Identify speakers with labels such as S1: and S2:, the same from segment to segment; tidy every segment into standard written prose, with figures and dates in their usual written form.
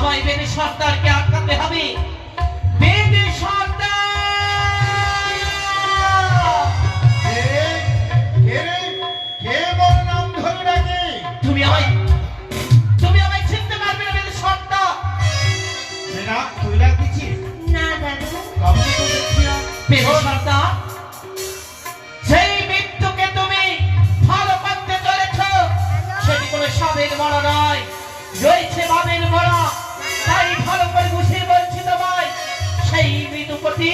S1: আমায় বেদে সর্দারকে আটকাতে হবে। বেদে সর্দার তুমি আমায় চিনতে পারবে না বেদে সর্দার।
S2: তুই লাগছিস
S3: না দাদু।
S1: বেদে সর্দার, সেই মৃত্যুকে তুমি ভালো করতে চলেছ সেটি কোনো সাবের মরা নয়, রয়েছে বাবের মরা। তাই ভালো করে বুঝিয়ে বলছি তোমায়, সেই মৃত্যুপতি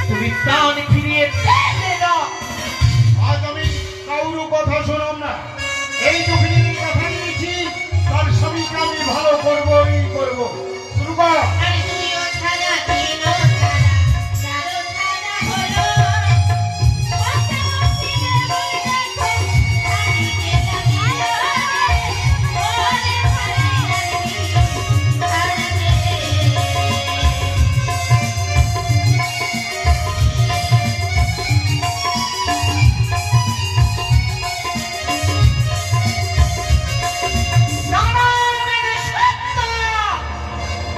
S1: তুমি প্রাণ ফিরিয়ে দেবে না।
S2: আজ আমি কাউরু কথা শোনাম না। এই দুঃখিনীর কথা নিয়েছি, তার স্বামীকে আমি ভালো করবই করব। শুরু কর।
S3: আরে তুইও ছাড়া দিনও ছাড়া চারো ছাড়া হলো বসে বসে বই দেখো আরিকে লাগিও ওরে ভাই আরবি
S1: না, না, বেদে সর্দার,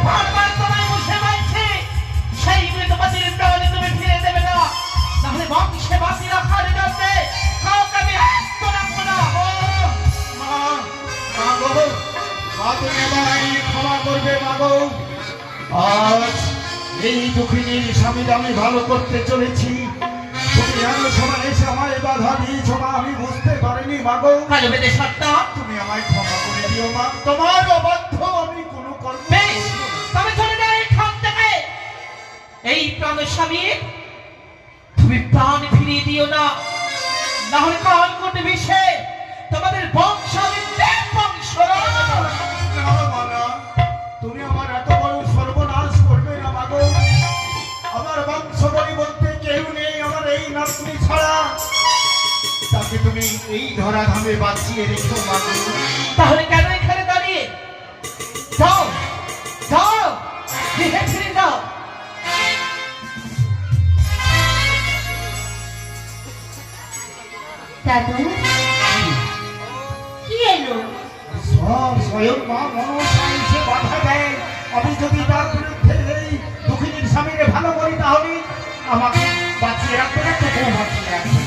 S1: বারবার তোমায় বুঝে বলছি, সেই মৃত্যুপতির প্রাণ তুমি ফিরে দেবে না, নাহলে বংশে বাঁচি রাখার জন্যে কাউকে আমি আস্ত রাখবো না।
S2: মা, মা গো, মা তুমি আমায় ক্ষমা করবে মা গো। আজ এই দুঃখিনীর স্বামীকে আমি ভালো করতে চলেছি, তুমি এমন সময় এসে আমায় বাধা দিয়েছ মা, আমি বুঝতে পারিনি মা গো।
S1: কালো বেদে সর্দার,
S2: তুমি আমায় ক্ষমা করে দিও মা, তোমার অবাধ্য আমি কোনো কর্ম
S1: বেশ, তবে চলে যাও এখান থেকে। এই প্রাণ স্বামী তুমি প্রাণ ফিরিয়ে দিও না, নাহলে কাল কোটে বিষে তোমাদের বংশ আমি বংশ।
S2: না মা না, তুমি আমার এত বড় সর্বনাশ করবে না মা গো। আমার বংশ বলি বলতে কেউ নেই আমার এই নাতনি ছাড়া, তাকে তুমি এই ধরাধামে বাঁচিয়ে রেখো মা গো।
S1: তাহলে কেন এখানে দাঁড়িয়ে? যাও যাও, গৃহে ফিরে যাও।
S3: দাদু কি এলো?
S2: সব স্বয়ং মা মনসা এসে বাধা দেয়। আমি যদি তার বিরুদ্ধে এই দুঃখিনীর স্বামীকে ভালো করি তাহলে আমাকে বাঁচিয়ে রাখবে না, তো বাঁচিয়ে রাখবে।